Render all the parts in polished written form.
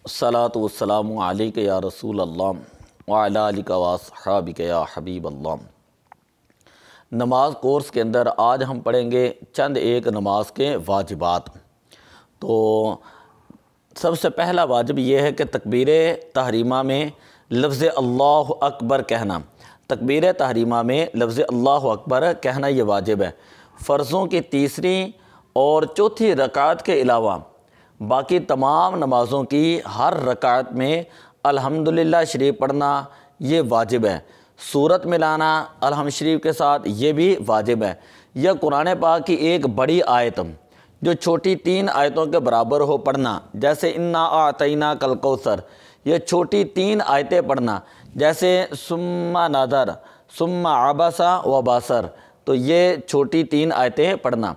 الصلاۃ والسلام علیک یا رسول اللہ وعلی آلک واصحابک یا حبیب اللہ۔ نماز کورس کے اندر آج ہم پڑھیں گے چند ایک نماز کے واجبات۔ تو سب سے پہلا واجب یہ ہے کہ تکبیر تحریمہ میں لفظ اللہ اکبر کہنا۔ تکبیر تحریمہ میں لفظ اللہ اکبر کہنا یہ واجب ہے۔ فرضوں کی تیسری اور چوتھی رکعت کے علاوہ باقی تمام نمازوں کی ہر رکعت میں الحمدللہ شریف پڑھنا یہ واجب ہے۔ سورت ملانا الحمد شریف کے ساتھ یہ بھی واجب ہے۔ یہ قرآن پاک کی ایک بڑی آیت جو چھوٹی 3 آیتوں کے برابر ہو پڑھنا، جیسے انا اعطیناک الکوثر، یہ چھوٹی 3 آیتیں پڑھنا، جیسے ثم نظر ثم عبس و بصر، تو یہ چھوٹی 3 آیتیں پڑھنا۔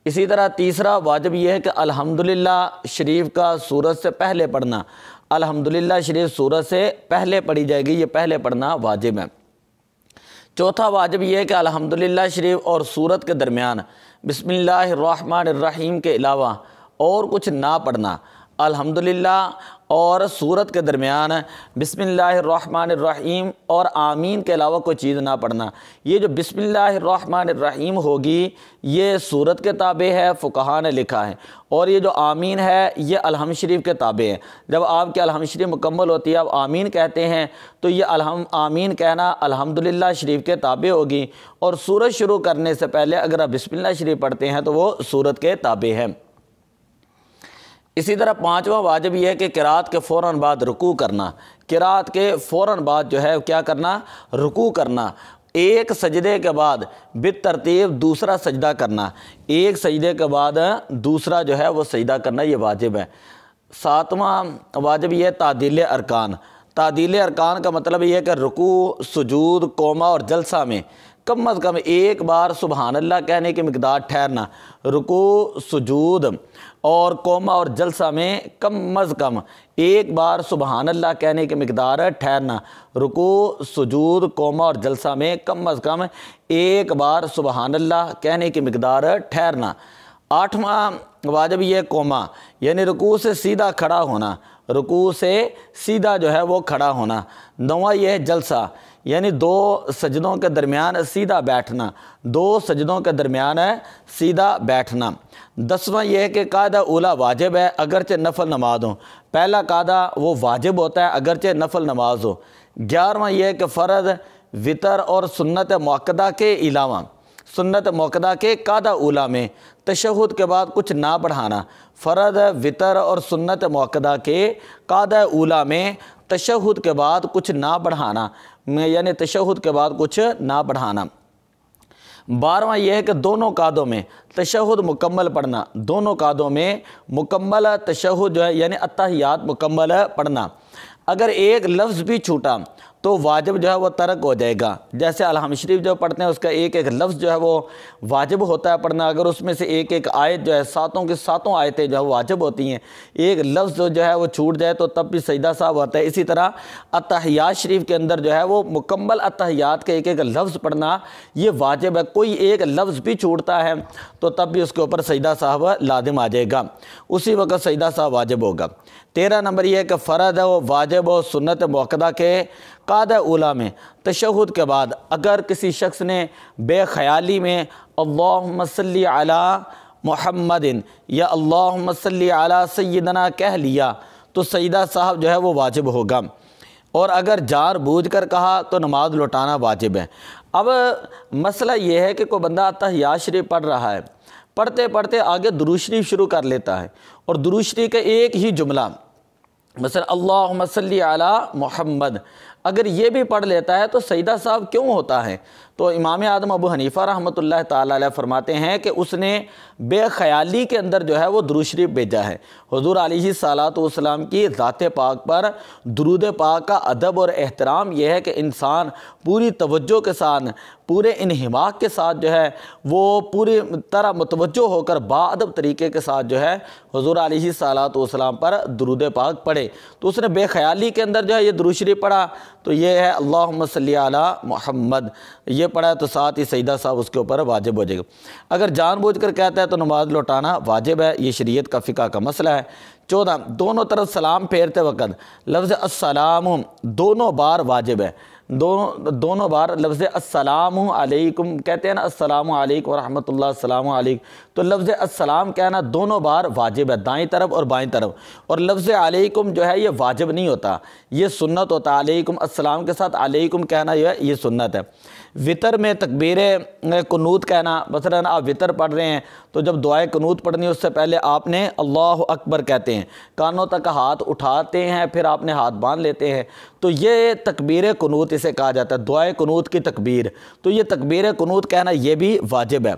اسی طرح تیسرا واجب یہ ہے کہ الحمدللہ شریف کا سورت سے پہلے پڑھنا۔ الحمدللہ شریف سورت سے پہلے پڑھی جائے گی، یہ پہلے پڑھنا واجب ہے۔ چوتھا واجب یہ ہے کہ الحمدللہ شریف اور سورت کے درمیان بسم اللہ الرحمن الرحیم کے علاوہ اور کچھ نہ پڑھنا۔ الحمدللہ اور سورت کے درمیان بسم اللہ الرحمن الرحیم اور آمین کے علاوہ کوئی چیز نہ پڑھنا۔ یہ جو بسم اللہ الرحمن الرحیم ہوگی یہ سورت کے تابع ہے، فقہا نے لکھا ہے، اور یہ جو آمین ہے یہ الحمد شریف کے تابع ہے۔ جب آپ کی الحمد شریف مکمل ہوتی ہے آپ آمین کہتے ہیں تو یہ آمین کہنا الحمدللہ شریف کے تابع ہوگی، اور سورت شروع کرنے سے پہلے اگر آپ بسم اللہ شریف پڑھتے ہیں تو وہ سورت کے تابع ہے۔ اسی طرح پانچواں واجب یہ ہے کہ قرات کے فوراً بعد رکوع کرنا۔ قرات کے فوراً بعد جو ہے کیا کرنا؟ رکوع کرنا۔ ایک سجدے کے بعد بالترتیب دوسرا سجدہ کرنا، ایک سجدے کے بعد دوسرا جو ہے وہ سجدہ کرنا، یہ واجب ہے۔ ساتواں واجب یہ ہے تعدیل ارکان۔ تعدیل ارکان کا مطلب یہ ہے کہ رکوع، سجود، قومہ اور جلسہ میں کم از کم ایک بار سبحان اللہ کہنے کی مقدار ٹھہرنا۔ رکوع، سجود اور قومہ اور جلسہ میں کم از کم ایک بار سبحان اللہ کہنے کی مقدار ٹھہرنا۔ رکوع، سجود، قومہ اور جلسہ میں کم از کم ایک بار سبحان اللہ کہنے کی مقدار ٹھہرنا۔ آٹھواں واجب یہ قومہ، یعنی رکوع سے سیدھا کھڑا ہونا، رکوع سے سیدھا جو ہے وہ کھڑا ہونا۔ نواں یہ ہے جلسہ، یعنی 2 سجدوں کے درمیان سیدھا بیٹھنا، 2 سجدوں کے درمیان سیدھا بیٹھنا۔ 10واں یہ ہے کہ قاعدہ اولا واجب ہے اگرچہ نفل نماز ہو۔ پہلا قاعدہ وہ واجب ہوتا ہے اگرچہ نفل نماز ہو۔ 11واں یہ ہے کہ فرض، وتر اور سنت مؤکدہ کے علاوہ سنت مؤکدہ کے قاعدہ اولا میں تشہد کے بعد کچھ نہ بڑھانا۔ فرض، وتر اور سنت مؤکدہ کے قاعدہ اولا میں تشہد کے بعد کچھ نہ بڑھانا، یعنی تشہد کے بعد کچھ نہ بڑھانا۔ 12واں یہ ہے کہ دونوں قاعدوں میں تشہد مکمل پڑھنا، دونوں قاعدوں میں مکمل تشہد جو ہے یعنی اتحیات مکمل پڑھنا۔ اگر ایک لفظ بھی چھوٹا تو واجب جو ہے وہ ترک ہو جائے گا۔ جیسے الحمد شریف جو پڑھتے ہیں اس کا ایک لفظ جو ہے وہ واجب ہوتا ہے پڑھنا، اگر اس میں سے ایک آیت جو ہے 7 کی 7 آیتیں جو ہے واجب ہوتی ہیں، ایک لفظ جو ہے وہ چھوٹ جائے تو تب بھی سجدہ صاحب ہوتا ہے۔ اسی طرح اتحیات شریف کے اندر جو ہے وہ مکمل اتحیات کے ایک لفظ پڑھنا یہ واجب ہے۔ کوئی ایک لفظ بھی چھوٹتا ہے تو تب بھی اس کے اوپر سجدہ صاحب لازم آ جائے گا، اسی وقت سجدہ صاحب واجب ہوگا۔ 13 نمبر یہ ہے کہ فرض ہو، واجب ہو، سنت مؤکدہ کے قاعدہ اولا میں تشہد کے بعد اگر کسی شخص نے بے خیالی میں اللہم صلی علی محمد یا اللہم صلی علی سیدنا کہہ لیا تو سجدہ صاحب جو ہے وہ واجب ہوگا، اور اگر جان بوجھ کر کہا تو نماز لوٹانا واجب ہے۔ اب مسئلہ یہ ہے کہ کوئی بندہ اتحیات شریف پڑھ رہا ہے، پڑھتے پڑھتے آگے درود شریف شروع کر لیتا ہے، اور درود شریف کا ایک ہی جملہ مثلا اللہم صلی علی محمد اگر یہ بھی پڑھ لیتا ہے تو سجدہ صاحب کیوں ہوتا ہے؟ تو امام اعظم ابو حنیفہ رحمۃ اللہ تعالیٰ علیہ فرماتے ہیں کہ اس نے بے خیالی کے اندر جو ہے وہ درود شریف بھیجا ہے۔ حضور علیہ الصلاۃ والسلام کی ذات پاک پر درود پاک کا ادب اور احترام یہ ہے کہ انسان پوری توجہ کے ساتھ، پورے انہماک کے ساتھ جو ہے وہ پوری طرح متوجہ ہو کر باادب طریقے کے ساتھ جو ہے حضور علیہ الصلاۃ والسلام پر درود پاک پڑھے۔ تو اس نے بے خیالی کے اندر جو ہے یہ درود شریف پڑھا تو یہ ہے اللہم صلی علی محمد، یہ پڑھا ہے تو ساتھ ہی سجدہ صاحب اس کے اوپر واجب ہو جائے گا۔ اگر جان بوجھ کر کہتا ہے تو نماز لوٹانا واجب ہے، یہ شریعت کا فقہ کا مسئلہ ہے۔ 14 دونوں طرف سلام پھیرتے وقت لفظ السلام دونوں بار واجب ہے، دونوں بار لفظ السلام علیکم کہتے ہیں نا، السلام علیکم ورحمۃ اللہ، السلام علیکم، تو لفظ السلام کہنا دونوں بار واجب ہے، دائیں طرف اور بائیں طرف۔ اور لفظ علیکم جو ہے یہ واجب نہیں ہوتا، یہ سنت ہوتا ہے۔ علیکم السلام کے ساتھ علیکم کہنا جو ہے یہ سنت ہے۔ وطر میں تکبیر قنوت کہنا، مثلا آپ وطر پڑھ رہے ہیں تو جب دعائے قنوت پڑھنی ہے اس سے پہلے آپ نے اللہ اکبر کہتے ہیں، کانوں تک ہاتھ اٹھاتے ہیں، پھر آپ نے ہاتھ باندھ لیتے ہیں، تو یہ تکبیر قنوت اسے کہا جاتا ہے، دعائے قنوت کی تکبیر۔ تو یہ تکبیر قنوت کہنا یہ بھی واجب ہے۔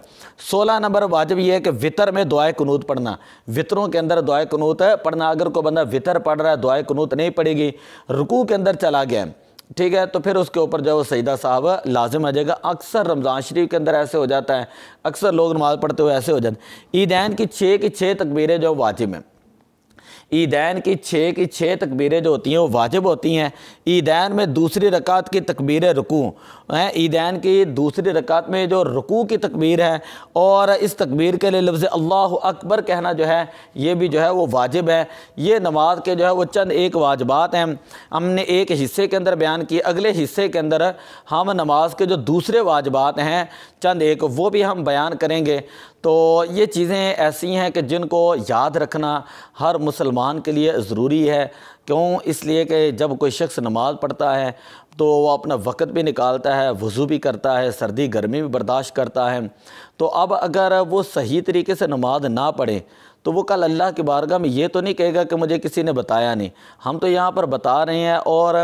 16 نمبر واجب یہ ہے کہ وطر میں دعائے قنوت پڑھنا، وطروں کے اندر دعائے قنوت پڑھنا۔ اگر کوئی بندہ وطر پڑھ رہا ہے دعائے قنوت نہیں پڑے گی، رکوع کے اندر چلا گیا، ٹھیک ہے، تو پھر اس کے اوپر جو ہے وہ سجدہ صاحب لازم آ جائے گا۔ اکثر رمضان شریف کے اندر ایسے ہو جاتا ہے، اکثر لوگ نماز پڑھتے ہوئے ایسے ہو جاتے ہیں۔ عیدین کی 6 تکبیریں جو واجب ہیں، عیدین کی 6 تکبیریں جو ہوتی ہیں وہ واجب ہوتی ہیں۔ عیدین میں دوسری رکعت کی تکبیر رکوع ہیں، عیدین کی دوسری رکعت میں جو رکوع کی تکبیر ہے، اور اس تکبیر کے لیے لفظ اللہ اکبر کہنا جو ہے یہ بھی جو ہے وہ واجب ہے۔ یہ نماز کے جو ہے وہ چند ایک واجبات ہیں، ہم نے ایک حصے کے اندر بیان کیے، اگلے حصے کے اندر ہم نماز کے جو دوسرے واجبات ہیں چند ایک وہ بھی ہم بیان کریں گے۔ تو یہ چیزیں ایسی ہیں کہ جن کو یاد رکھنا ہر مسلمان کے لیے ضروری ہے۔ کیوں؟ اس لیے کہ جب کوئی شخص نماز پڑھتا ہے تو وہ اپنا وقت بھی نکالتا ہے، وضو بھی کرتا ہے، سردی گرمی بھی برداشت کرتا ہے۔ تو اب اگر وہ صحیح طریقے سے نماز نہ پڑھے تو وہ کل اللہ کی بارگاہ میں یہ تو نہیں کہے گا کہ مجھے کسی نے بتایا نہیں۔ ہم تو یہاں پر بتا رہے ہیں اور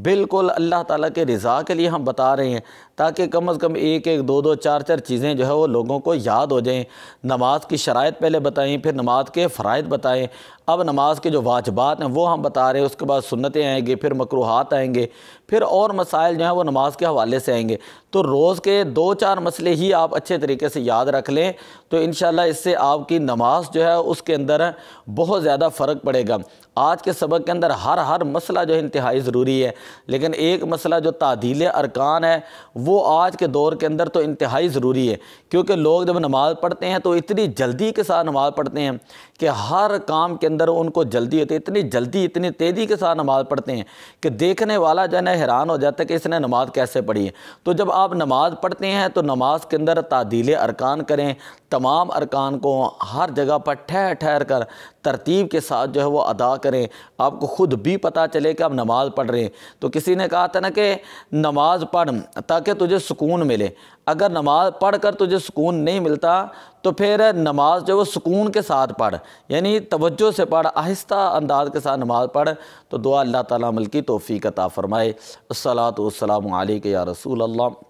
بالکل اللہ تعالیٰ کے رضا کے لیے ہم بتا رہے ہیں، تاکہ کم از کم ایک 2 4 چیزیں جو ہے وہ لوگوں کو یاد ہو جائیں۔ نماز کی شرائط پہلے بتائیں، پھر نماز کے فرائض بتائیں، اب نماز کے جو واجبات ہیں وہ ہم بتا رہے ہیں، اس کے بعد سنتیں آئیں گے، پھر مکروہات آئیں گے، پھر اور مسائل جو ہیں وہ نماز کے حوالے سے آئیں گے۔ تو روز کے 2 4 مسئلے ہی آپ اچھے طریقے سے یاد رکھ لیں تو انشاءاللہ اس سے آپ کی نماز جو ہے اس کے اندر بہت زیادہ فرق پڑے گا۔ آج کے سبق کے اندر ہر مسئلہ جو ہے انتہائی ضروری ہے، لیکن ایک مسئلہ جو تعدیل ارکان ہے وہ آج کے دور کے اندر تو انتہائی ضروری ہے، کیونکہ لوگ جب نماز پڑھتے ہیں تو اتنی جلدی کے ساتھ نماز پڑھتے ہیں کہ ہر کام کے اندر ان کو جلدی ہوتی ہے، اتنی جلدی اتنی تیزی کے ساتھ نماز پڑھتے ہیں کہ دیکھنے والا جو ہے حیران ہو جاتا ہے کہ اس نے نماز کیسے پڑھی ہے۔ تو جب آپ نماز پڑھتے ہیں تو نماز کے اندر تعدیل ارکان کریں، تمام ارکان کو ہر جگہ پر ٹھہر کر ترتیب کے ساتھ جو ہے وہ ادا کریں، آپ کو خود بھی پتہ چلے کہ آپ نماز پڑھ رہے ہیں۔ تو کسی نے کہا تھا نا کہ نماز پڑھ تاکہ تجھے سکون ملے، اگر نماز پڑھ کر تجھے سکون نہیں ملتا تو پھر نماز جو وہ سکون کے ساتھ پڑھ، یعنی توجہ سے پڑھ، آہستہ انداز کے ساتھ نماز پڑھ، تو دعا اللہ تعالیٰ عمل کی توفیق عطا فرمائے۔ الصلاۃ والسلام علیک یا رسول اللہ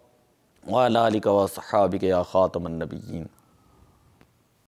وعلی آلک و صحابک یا خاتم النبیین۔